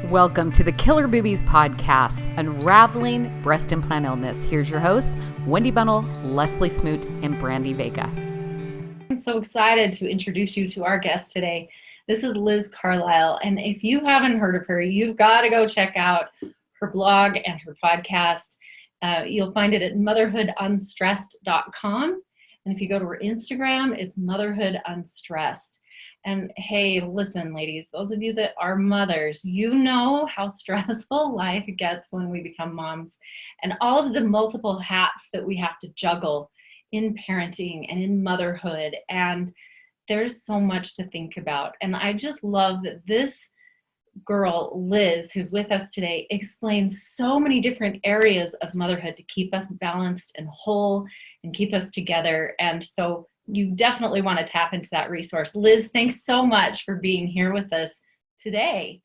Welcome to the Killer Boobies podcast, Unraveling Breast Implant Illness. Here's your hosts, Wendy Bunnell, Leslie Smoot, and Brandy Vega. I'm so excited to introduce you to our guest today. This is Liz Carlile, and if you haven't heard of her, you've got to go check out her blog and her podcast. You'll find it at motherhoodunstressed.com, and if you go to her Instagram, it's Motherhood Unstressed. And hey, listen, ladies, those of you that are mothers, you know how stressful life gets when we become moms, and all of the multiple hats that we have to juggle in parenting and in motherhood. And there's so much to think about. And I just love that this girl, Liz, who's with us today, explains so many different areas of motherhood to keep us balanced and whole and keep us together. And so you definitely want to tap into that resource. Liz, thanks so much for being here with us today.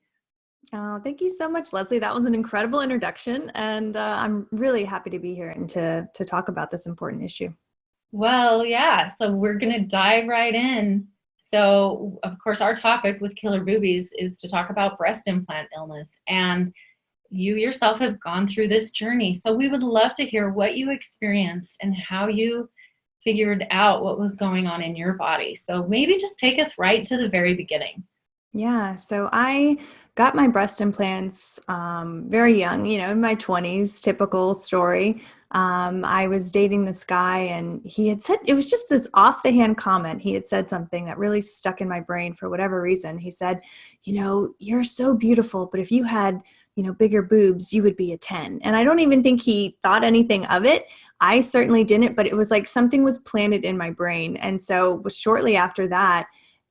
Oh, thank you so much, Leslie. That was an incredible introduction, and I'm really happy to be here and to talk about this important issue. Well, yeah, so we're going to dive right in. So, of course, our topic with Killer Boobies is to talk about breast implant illness, and you yourself have gone through this journey. So we would love to hear what you experienced and how you figured out what was going on in your body. So maybe just take us right to the very beginning. Yeah, so I got my breast implants very young, in my 20s, typical story. I was dating this guy, and he had said, it was just this off-the-hand comment. He had said something that really stuck in my brain for whatever reason. He said, you're so beautiful, but if you had, bigger boobs, you would be a 10. And I don't even think he thought anything of it. I certainly didn't, but it was like something was planted in my brain. And so shortly after that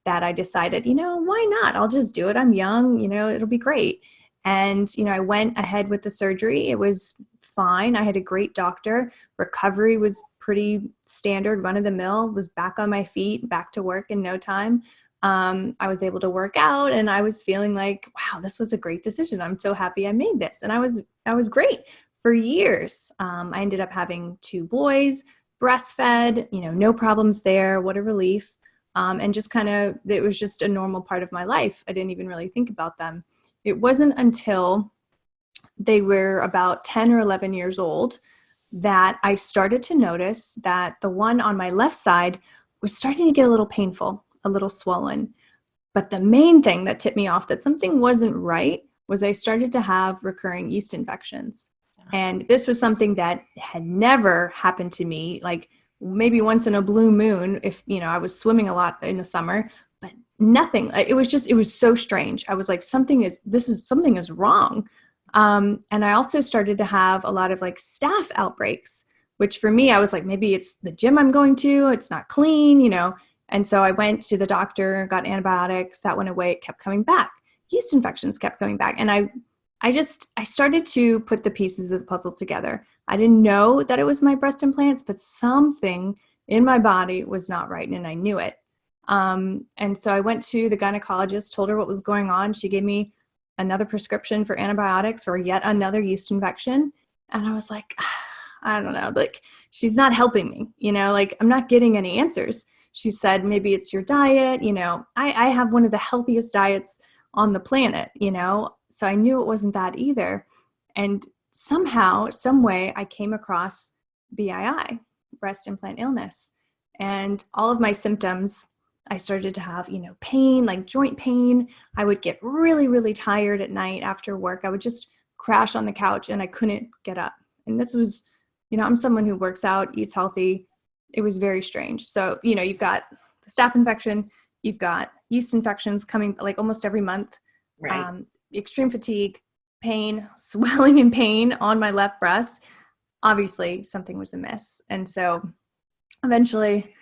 I decided, why not? I'll just do it. I'm young, it'll be great. And, I went ahead with the surgery. It was fine. I had a great doctor. Recovery was pretty standard, run of the mill, was back on my feet, back to work in no time. I was able to work out, and I was feeling like, wow, this was a great decision. I'm so happy I made this. And I was great for years. I ended up having 2 boys, breastfed, no problems there. What a relief. And just it was just a normal part of my life. I didn't even really think about them. It wasn't until they were about 10 or 11 years old that I started to notice that the one on my left side was starting to get a little painful, a little swollen. But the main thing that tipped me off that something wasn't right was I started to have recurring yeast infections. And this was something that had never happened to me, like maybe once in a blue moon if, I was swimming a lot in the summer, but nothing. It was so strange. I was like, something is wrong. And I also started to have a lot of like staph outbreaks, which for me, I was like, maybe it's the gym I'm going to, it's not clean, And so I went to the doctor, got antibiotics, that went away. It kept coming back. Yeast infections kept coming back. And I started to put the pieces of the puzzle together. I didn't know that it was my breast implants, but something in my body was not right, and I knew it. And so I went to the gynecologist, told her what was going on. She gave me another prescription for antibiotics for yet another yeast infection. And I was like, I don't know, like she's not helping me, like I'm not getting any answers. She said, maybe it's your diet. I have one of the healthiest diets on the planet, so I knew it wasn't that either. And somehow, some way, I came across BII, breast implant illness. And all of my symptoms, I started to have, pain, like joint pain. I would get really, really tired at night after work. I would just crash on the couch and I couldn't get up. And this was, I'm someone who works out, eats healthy. It was very strange. So, you've got the staph infection, you've got yeast infections coming like almost every month. Right. Extreme fatigue, pain, swelling and pain on my left breast. Obviously, something was amiss. And so eventually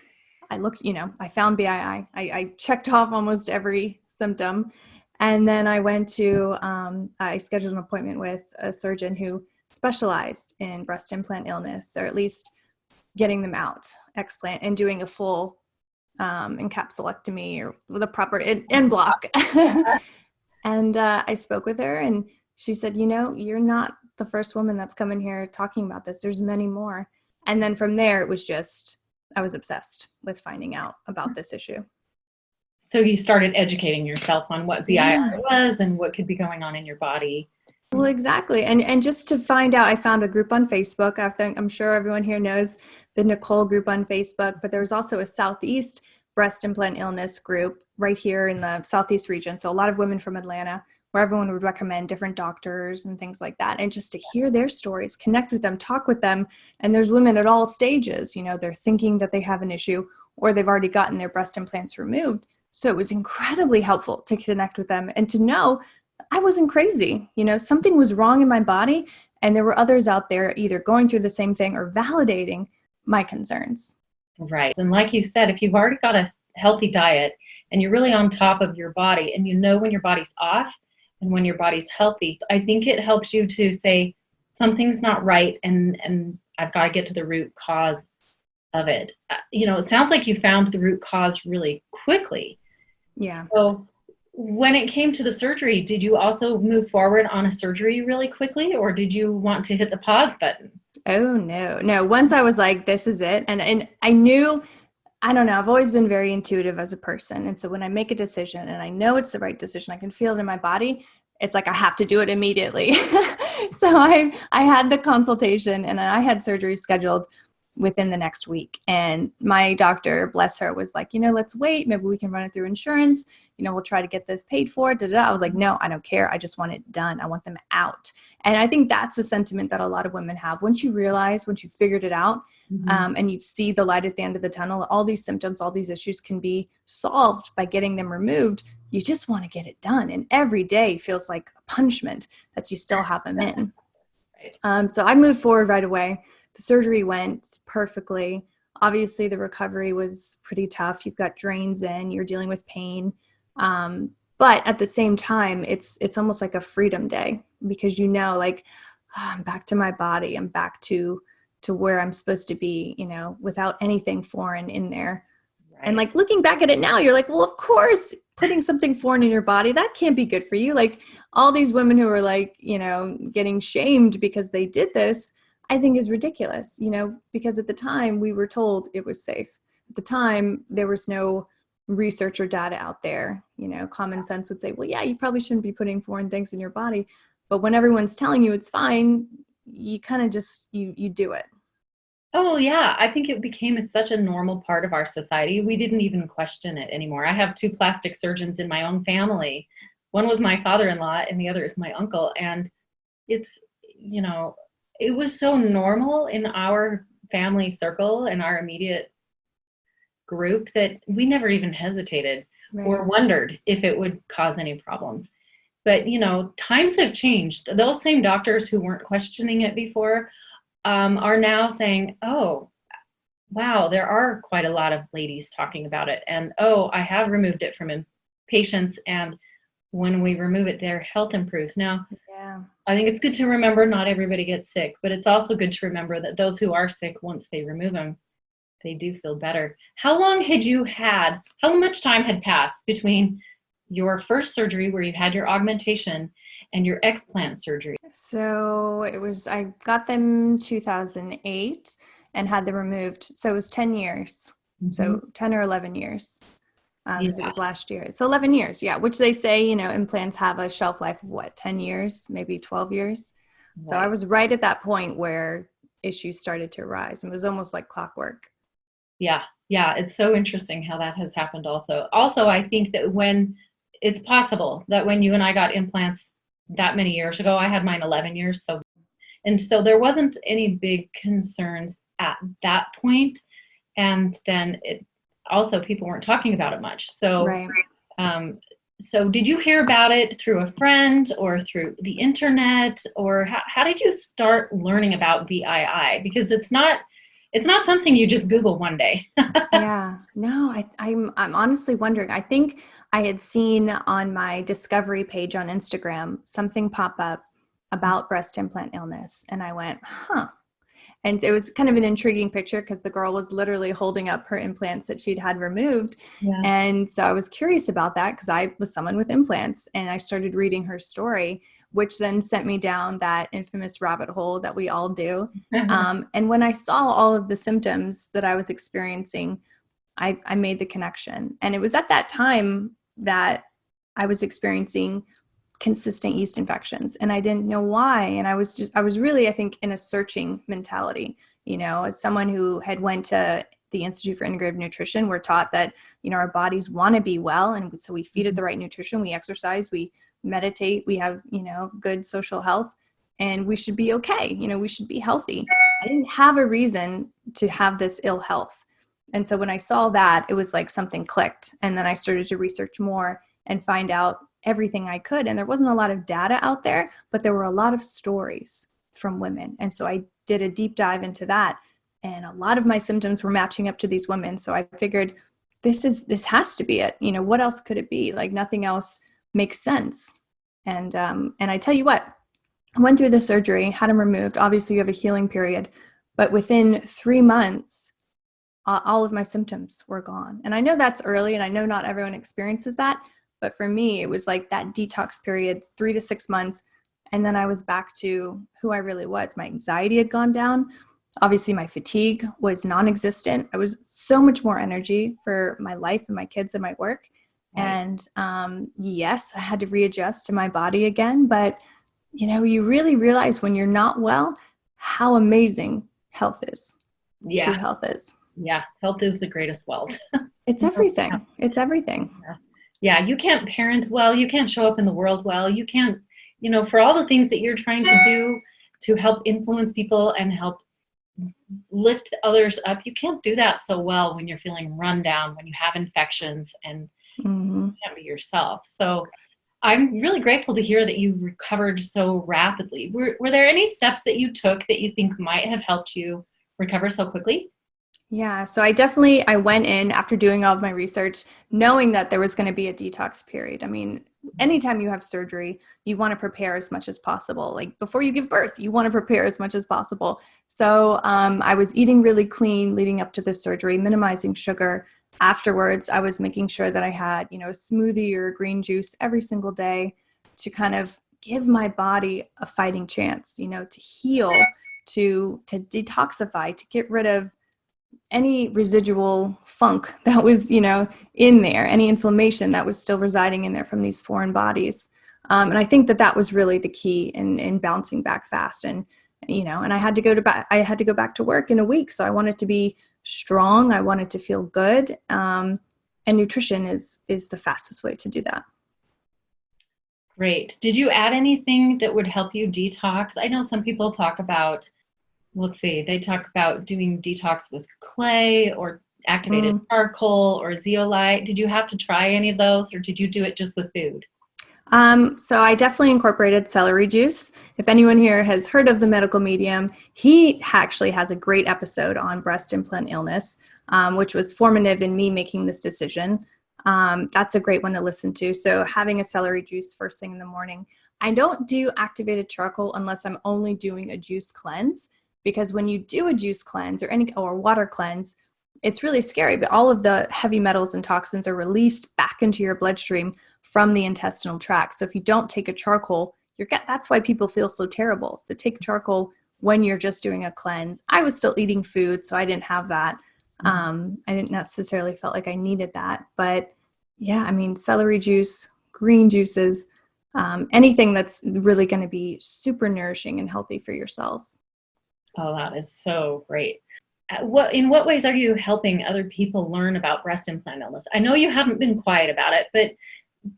I looked, I found BII. I checked off almost every symptom. And then I I scheduled an appointment with a surgeon who specialized in breast implant illness, or at least getting them out, explant, and doing a full encapsulectomy or with a proper end block. And I spoke with her, and she said, you're not the first woman that's come in here talking about this. There's many more. And then from there, it was just, I was obsessed with finding out about this issue. So you started educating yourself on what BII was and what could be going on in your body. Well, exactly. And just to find out, I found a group on Facebook. I'm sure everyone here knows the Nicole group on Facebook, but there was also a Southeast breast implant illness group right here in the Southeast region. So a lot of women from Atlanta, where everyone would recommend different doctors and things like that. And just to hear their stories, connect with them, talk with them. And there's women at all stages, they're thinking that they have an issue or they've already gotten their breast implants removed. So it was incredibly helpful to connect with them and to know I wasn't crazy. Something was wrong in my body, and there were others out there either going through the same thing or validating my concerns. Right. And like you said, if you've already got a healthy diet and you're really on top of your body and you know when your body's off and when your body's healthy, I think it helps you to say something's not right and I've got to get to the root cause of it. It sounds like you found the root cause really quickly. Yeah. So when it came to the surgery, did you also move forward on a surgery really quickly, or did you want to hit the pause button? Oh, no. Once I was like, this is it. And I knew, I don't know, I've always been very intuitive as a person. And so when I make a decision and I know it's the right decision, I can feel it in my body. It's like I have to do it immediately. So I had the consultation and I had surgery scheduled within the next week. And my doctor, bless her, was like, let's wait. Maybe we can run it through insurance. We'll try to get this paid for. I was like, no, I don't care. I just want it done. I want them out. And I think that's a sentiment that a lot of women have. Once you figured it out, and you see the light at the end of the tunnel, all these symptoms, all these issues can be solved by getting them removed. You just want to get it done. And every day feels like a punishment that you still have them in. Right. So I moved forward right away. The surgery went perfectly. Obviously, the recovery was pretty tough. You've got drains in, you're dealing with pain. But at the same time, it's almost like a freedom day because I'm back to my body. I'm back to where I'm supposed to be, without anything foreign in there. Right. And looking back at it now, you're like, well, of course, putting something foreign in your body, that can't be good for you. All these women who are getting shamed because they did this, I think is ridiculous, because at the time we were told it was safe. At the time, there was no research or data out there. Common sense would say, well, yeah, you probably shouldn't be putting foreign things in your body. But when everyone's telling you it's fine, you kind of just, you do it. Oh, yeah. I think it became such a normal part of our society. We didn't even question it anymore. I have 2 plastic surgeons in my own family. One was my father-in-law and the other is my uncle. And it's, it was so normal in our family circle and our immediate group that we never even hesitated or wondered if it would cause any problems. But, times have changed. Those same doctors who weren't questioning it before are now saying, oh, wow, there are quite a lot of ladies talking about it. And, oh, I have removed it from patients. And when we remove it, their health improves. Now, I think it's good to remember not everybody gets sick, but it's also good to remember that those who are sick, once they remove them, they do feel better. How much time had passed between your first surgery where you had your augmentation and your explant surgery? So I got them 2008 and had them removed. So it was 10 years. Mm-hmm. So 10 or 11 years. Because it was last year. So 11 years, yeah, which they say, implants have a shelf life of 10 years, maybe 12 years. Right. So I was right at that point where issues started to arise. It was almost like clockwork. Yeah. It's so interesting how that has happened also. Also, I think that when it's possible that when you and I got implants that many years ago, I had mine 11 years. So there wasn't any big concerns at that point. And then also people weren't talking about it much. So, right. So did you hear about it through a friend or through the internet, or how did you start learning about BII? Because it's not something you just Google one day. Yeah, no, I'm honestly wondering. I think I had seen on my discovery page on Instagram something pop up about breast implant illness, and I went, huh. And it was kind of an intriguing picture because the girl was literally holding up her implants that she'd had removed. Yeah. And so I was curious about that because I was someone with implants, and I started reading her story, which then sent me down that infamous rabbit hole that we all do. And when I saw all of the symptoms that I was experiencing, I made the connection. And it was at that time that I was experiencing consistent yeast infections, and I didn't know why. And I was really, I think, in a searching mentality. As someone who had went to the Institute for Integrative Nutrition, we're taught that, our bodies want to be well. And so we feed it the right nutrition, we exercise, we meditate, we have, good social health, and we should be okay. We should be healthy. I didn't have a reason to have this ill health. And so when I saw that, it was like something clicked. And then I started to research more and find out everything I could. And there wasn't a lot of data out there, but there were a lot of stories from women. And so I did a deep dive into that. And a lot of my symptoms were matching up to these women. So I figured this has to be it. What else could it be? Like, nothing else makes sense. And I tell you what, I went through the surgery, had them removed. Obviously you have a healing period, but within 3 months, all of my symptoms were gone. And I know that's early, and I know not everyone experiences that, but for me, it was like that detox period, 3 to 6 months. And then I was back to who I really was. My anxiety had gone down. Obviously my fatigue was non-existent. I was so much more energy for my life and my kids and my work. Right. And yes, I had to readjust to my body again, but you really realize when you're not well, how amazing health is. Yeah. True health is. Yeah. Health is the greatest wealth. It's everything. It's everything. Yeah. You can't parent well. You can't show up in the world well. You can't, for all the things that you're trying to do to help influence people and help lift others up, you can't do that so well when you're feeling run down, when you have infections, and you can't be yourself. So I'm really grateful to hear that you recovered so rapidly. Were there any steps that you took that you think might have helped you recover so quickly? Yeah, so I went in after doing all of my research, knowing that there was going to be a detox period. I mean, anytime you have surgery, you want to prepare as much as possible. Like before you give birth, you want to prepare as much as possible. So I was eating really clean leading up to the surgery, minimizing sugar. Afterwards, I was making sure that I had, a smoothie or a green juice every single day to kind of give my body a fighting chance, to heal, to detoxify, to get rid of any residual funk that was, in there, any inflammation that was still residing in there from these foreign bodies. And I think that was really the key in bouncing back fast. And, and I had to go back to work in a week. So I wanted to be strong. I wanted to feel good. And nutrition is the fastest way to do that. Great. Did you add anything that would help you detox? I know some people talk about, they talk about doing detox with clay or activated charcoal or zeolite. Did you have to try any of those, or did you do it just with food? So I definitely incorporated celery juice. If anyone here has heard of the medical medium, he actually has a great episode on breast implant illness, which was formative in me making this decision. That's a great one to listen to. So having a celery juice first thing in the morning. I don't do activated charcoal unless I'm only doing a juice cleanse, because when you do a juice cleanse or water cleanse, it's really scary, but all of the heavy metals and toxins are released back into your bloodstream from the intestinal tract. So if you don't take a charcoal, that's why people feel so terrible. So take charcoal when you're just doing a cleanse. I was still eating food, so I didn't have that. I didn't necessarily felt like I needed that. But yeah, I mean, celery juice, green juices, anything that's really going to be super nourishing and healthy for your cells. Oh, that is so great. In what ways are you helping other people learn about breast implant illness? I know you haven't been quiet about it, but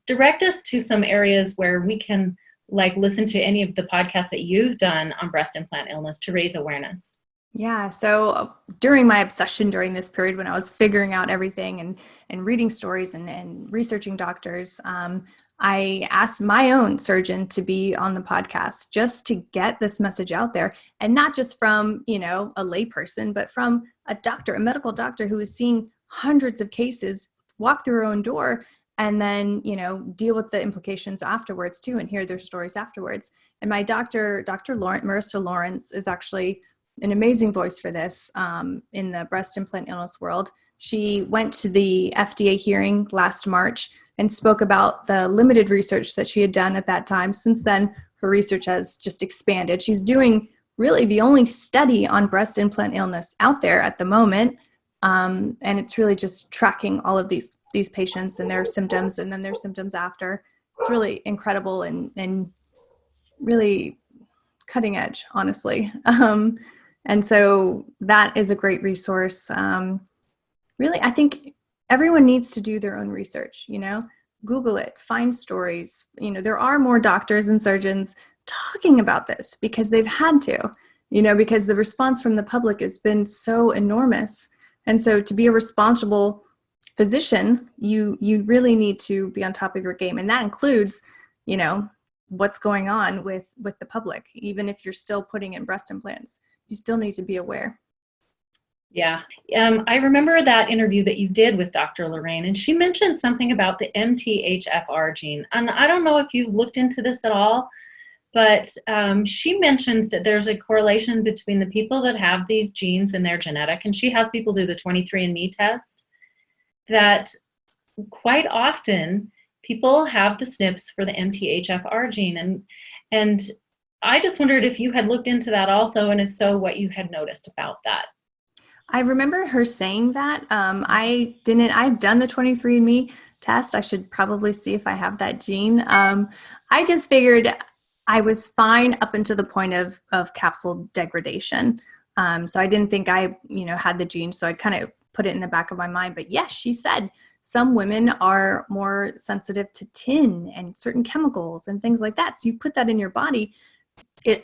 direct us to some areas where we can listen to any of the podcasts that you've done on breast implant illness to raise awareness. Yeah. So during my obsession during this period when I was figuring out everything and reading stories and researching doctors, I asked my own surgeon to be on the podcast just to get this message out there, and not just from, a layperson, but from a doctor, a medical doctor who is seeing hundreds of cases, walk through her own door, and then, deal with the implications afterwards too, and hear their stories afterwards. And my Dr. Marissa Lawrence is actually an amazing voice for this in the breast implant illness world. She went to the FDA hearing last March and spoke about the limited research that she had done at that time. Since then, her research has just expanded. She's doing really the only study on breast implant illness out there at the moment. And it's really just tracking all of these patients and their symptoms, and then their symptoms after. It's really incredible and really cutting edge, honestly. And so that is a great resource. Really, I think everyone needs to do their own research, Google it, find stories. There are more doctors and surgeons talking about this because they've had to, because the response from the public has been so enormous. And so to be a responsible physician, you really need to be on top of your game. And that includes, what's going on with the public. Even if you're still putting in breast implants, you still need to be aware. Yeah. I remember that interview that you did with Dr. Lorraine, and she mentioned something about the MTHFR gene. And I don't know if you've looked into this at all, but she mentioned that there's a correlation between the people that have these genes in their genetic, and she has people do the 23andMe test, that quite often people have the SNPs for the MTHFR gene. And I just wondered if you had looked into that also, and if so, what you had noticed about that. I remember her saying that. I've done the 23andMe test. I should probably see if I have that gene. I just figured I was fine up until the point of capsule degradation. So I didn't think I, had the gene. So I kind of put it in the back of my mind. But yes, she said some women are more sensitive to tin and certain chemicals and things like that. So you put that in your body,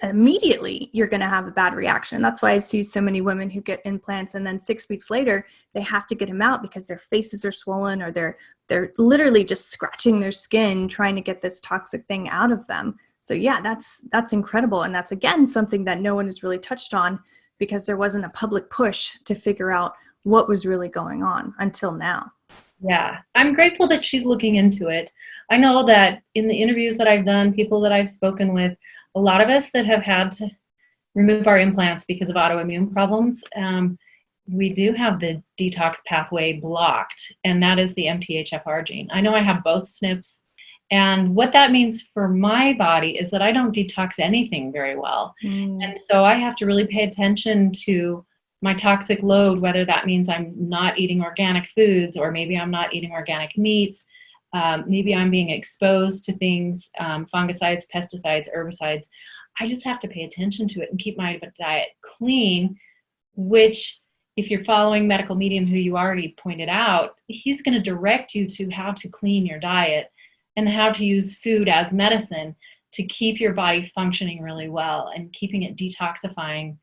immediately you're going to have a bad reaction. That's why I see so many women who get implants and then 6 weeks later they have to get them out because their faces are swollen, or they're literally just scratching their skin trying to get this toxic thing out of them. So yeah, that's incredible. And that's, again, something that no one has really touched on because there wasn't a public push to figure out what was really going on until now. Yeah, I'm grateful that she's looking into it. I know that in the interviews that I've done, people that I've spoken with, a lot of us that have had to remove our implants because of autoimmune problems, we do have the detox pathway blocked, and that is the MTHFR gene. I know I have both SNPs, and what that means for my body is that I don't detox anything very well. And so I have to really pay attention to my toxic load, whether that means I'm not eating organic foods, or maybe I'm not eating organic meats. Maybe I'm being exposed to things, fungicides, pesticides, herbicides. I just have to pay attention to it and keep my diet clean, which, if you're following Medical Medium, who you already pointed out, he's going to direct you to how to clean your diet and how to use food as medicine to keep your body functioning really well and keeping it detoxifying.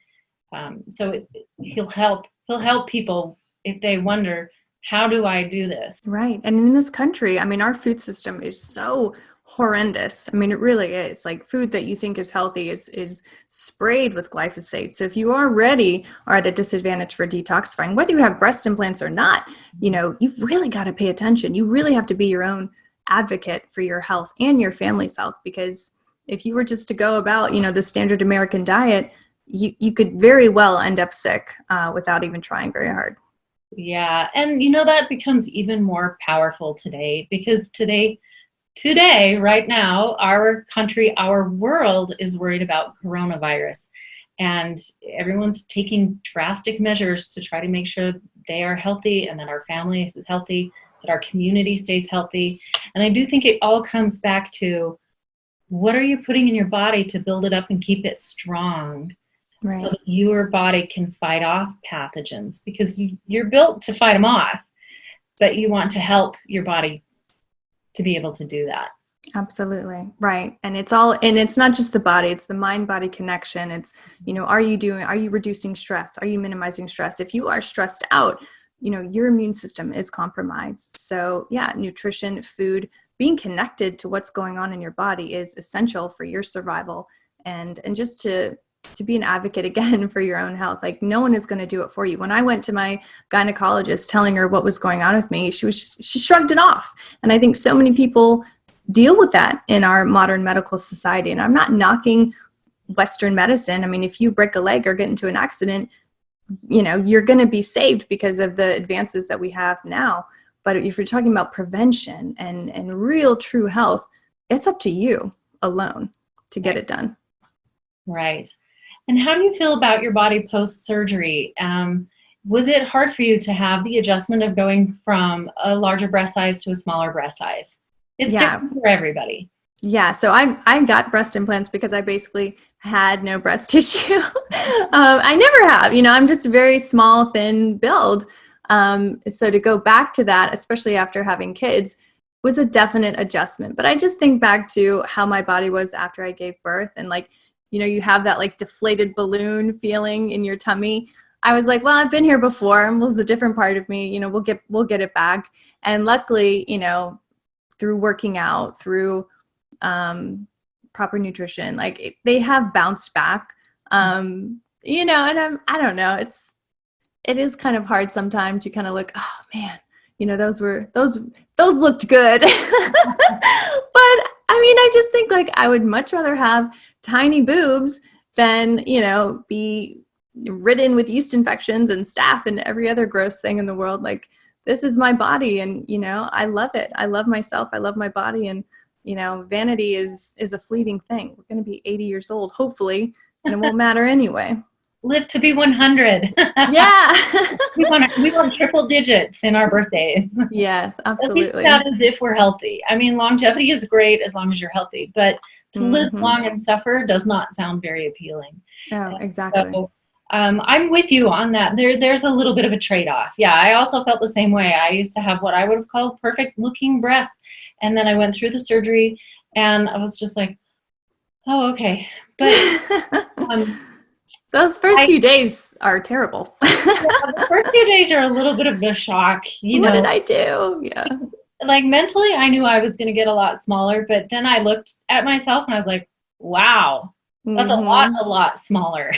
He'll help people if they wonder, how do I do this? Right. And in this country, our food system is so horrendous. It really is. Like, food that you think is healthy is sprayed with glyphosate. So if you already are at a disadvantage for detoxifying, whether you have breast implants or not, you've really got to pay attention. You really have to be your own advocate for your health and your family's health, because if you were just to go about, the standard American diet, you could very well end up sick without even trying very hard. Yeah. And that becomes even more powerful today, because today, right now, our country, our world is worried about coronavirus, and everyone's taking drastic measures to try to make sure they are healthy and that our family is healthy, that our community stays healthy. And I do think it all comes back to, what are you putting in your body to build it up and keep it strong? Right. So that your body can fight off pathogens, because you're built to fight them off, but you want to help your body to be able to do that. Absolutely. Right. And it's not just the body, it's the mind-body connection. It's, are you reducing stress? Are you minimizing stress? If you are stressed out, your immune system is compromised. So yeah, nutrition, food, being connected to what's going on in your body is essential for your survival, and just to be an advocate, again, for your own health. Like, no one is going to do it for you. When I went to my gynecologist telling her what was going on with me, she shrugged it off. And I think so many people deal with that in our modern medical society. And I'm not knocking Western medicine. If you break a leg or get into an accident, you're going to be saved because of the advances that we have now. But if you're talking about prevention and real true health, it's up to you alone to get it done. Right. And how do you feel about your body post-surgery? was it hard for you to have the adjustment of going from a larger breast size to a smaller breast size? It's different for everybody. Yeah. So I got breast implants because I basically had no breast tissue. I never have, I'm just a very small, thin build. So to go back to that, especially after having kids, was a definite adjustment. But I just think back to how my body was after I gave birth, and like, you have that like deflated balloon feeling in your tummy. I was like, well, I've been here before, and it was a different part of me, we'll get it back. And luckily, through working out, through proper nutrition, like they have bounced back, and I don't know, it is kind of hard sometimes. You kind of look, oh man, those looked good. But I mean, I just think like I would much rather have tiny boobs than, be ridden with yeast infections and staph and every other gross thing in the world. Like, this is my body, and, I love it. I love myself. I love my body. And, vanity is a fleeting thing. We're going to be 80 years old, hopefully, and it won't matter anyway. Live to be 100. Yeah. we want triple digits in our birthdays. Yes, absolutely. At least that is if we're healthy. I mean, longevity is great as long as you're healthy, but to live long and suffer does not sound very appealing. Oh, exactly. So, I'm with you on that. There's a little bit of a trade-off. Yeah, I also felt the same way. I used to have what I would have called perfect looking breasts, and then I went through the surgery, and I was just like, oh, okay. But those first few days are terrible. The first few days are a little bit of a shock. What did I do? Yeah. Like mentally, I knew I was going to get a lot smaller, but then I looked at myself and I was like, wow, that's a lot smaller.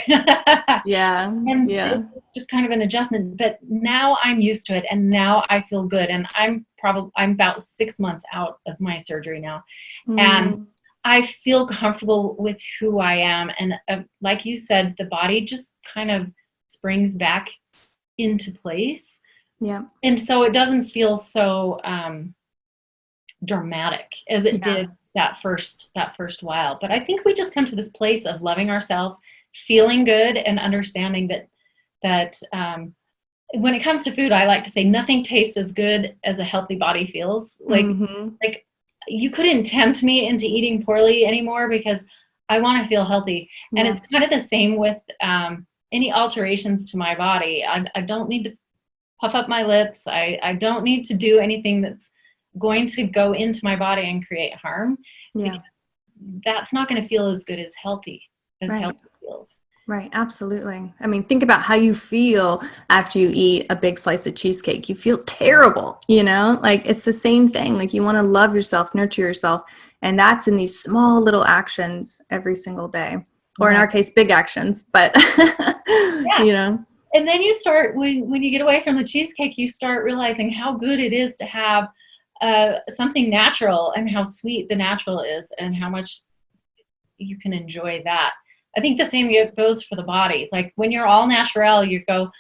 Yeah. And it's just kind of an adjustment, but now I'm used to it, and now I feel good. And I'm about 6 months out of my surgery now. And I feel comfortable with who I am. And like you said, the body just kind of springs back into place. Yeah. And so it doesn't feel so dramatic as it did that first while. But I think we just come to this place of loving ourselves, feeling good, and understanding that when it comes to food, I like to say nothing tastes as good as a healthy body feels. Like you couldn't tempt me into eating poorly anymore because I want to feel healthy. Yeah. And it's kind of the same with any alterations to my body. I don't need to puff up my lips. I don't need to do anything that's going to go into my body and create harm. Yeah. That's not going to feel as good as healthy feels. Right. Absolutely. I mean, think about how you feel after you eat a big slice of cheesecake. You feel terrible, like it's the same thing. Like you want to love yourself, nurture yourself. And that's in these small little actions every single day, or in our case, big actions, but And then you start, when you get away from the cheesecake, you start realizing how good it is to have something natural, and how sweet the natural is, and how much you can enjoy that. I think the same goes for the body. Like when you're all natural, you go,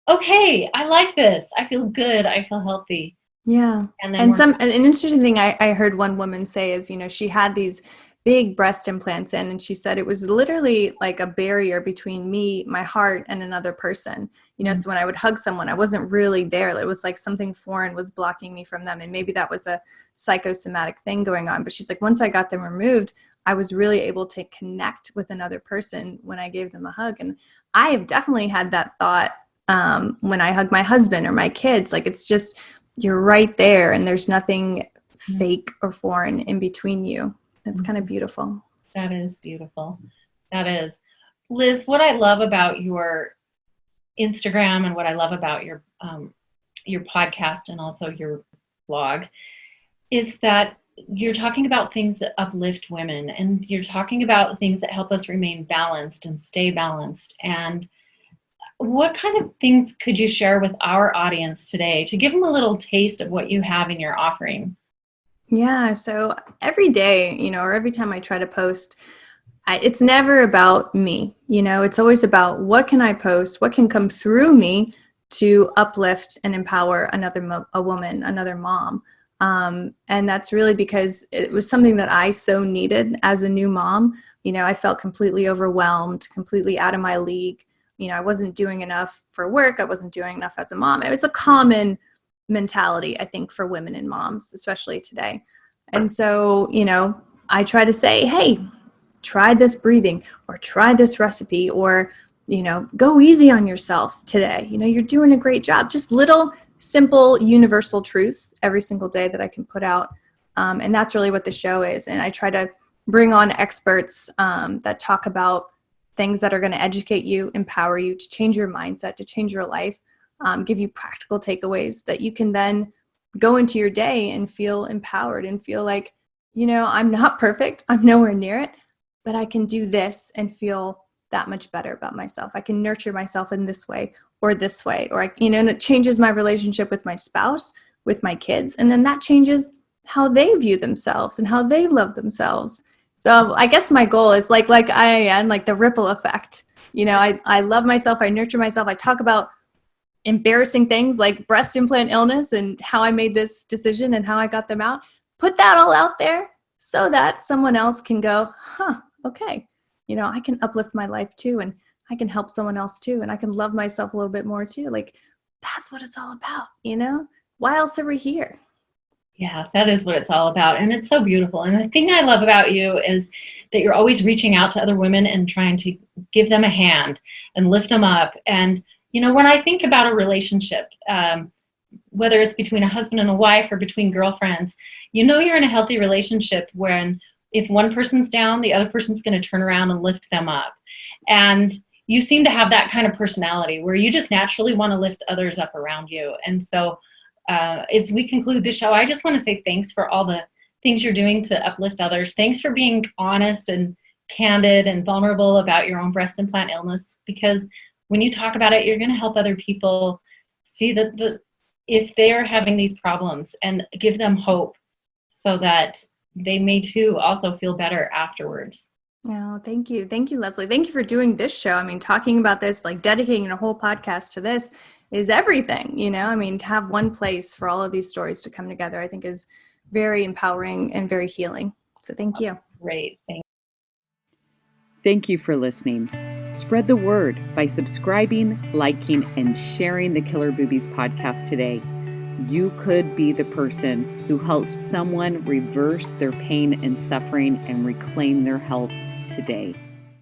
okay, I like this. I feel good. I feel healthy. Yeah. And an interesting thing I heard one woman say is, she had these big breast implants in, and she said it was literally like a barrier between me, my heart, and another person. So when I would hug someone, I wasn't really there. It was like something foreign was blocking me from them. And maybe that was a psychosomatic thing going on. But she's like, once I got them removed, I was really able to connect with another person when I gave them a hug. And I have definitely had that thought when I hug my husband or my kids. Like, it's just, you're right there, and there's nothing fake or foreign in between you. That's kind of beautiful. That is beautiful. That is. Liz, what I love about your Instagram, and what I love about your podcast and also your blog, is that you're talking about things that uplift women, and you're talking about things that help us remain balanced and stay balanced. And what kind of things could you share with our audience today to give them a little taste of what you have in your offering? Yeah. So every day, or every time I try to post, it's never about me. It's always about what can I post, what can come through me to uplift and empower a woman, another mom. And that's really because it was something that I so needed as a new mom. I felt completely overwhelmed, completely out of my league. I wasn't doing enough for work. I wasn't doing enough as a mom. It's a common mentality, I think, for women and moms, especially today. And so, I try to say, hey, try this breathing, or try this recipe, or, go easy on yourself today. You're doing a great job. Just little, simple, universal truths every single day that I can put out. And that's really what the show is. And I try to bring on experts that talk about things that are going to educate you, empower you to change your mindset, to change your life, give you practical takeaways that you can then go into your day and feel empowered and feel like, I'm not perfect. I'm nowhere near it, but I can do this and feel that much better about myself. I can nurture myself in this way, or and it changes my relationship with my spouse, with my kids. And then that changes how they view themselves and how they love themselves. So I guess my goal is like IAN, like the ripple effect. I love myself. I nurture myself. I talk about embarrassing things like breast implant illness and how I made this decision and how I got them out. Put that all out there so that someone else can go, okay, I can uplift my life too, and I can help someone else too, and I can love myself a little bit more too. Like, that's what it's all about, Why else are we here? Yeah, that is what it's all about. And it's so beautiful. And the thing I love about you is that you're always reaching out to other women and trying to give them a hand and lift them up. And, when I think about a relationship, whether it's between a husband and a wife or between girlfriends, you're in a healthy relationship when if one person's down, the other person's going to turn around and lift them up. And you seem to have that kind of personality where you just naturally want to lift others up around you. And so as we conclude the show, I just want to say thanks for all the things you're doing to uplift others. Thanks for being honest and candid and vulnerable about your own breast implant illness, because when you talk about it, you're going to help other people see that if they're having these problems, and give them hope so that they may too also feel better afterwards. Oh, thank you. Thank you, Leslie. Thank you for doing this show. I mean, talking about this, like dedicating a whole podcast to this is everything, to have one place for all of these stories to come together, I think is very empowering and very healing. So thank you. Great. Thank you for listening. Spread the word by subscribing, liking, and sharing the Killer Boobies podcast today. You could be the person who helps someone reverse their pain and suffering and reclaim their health today.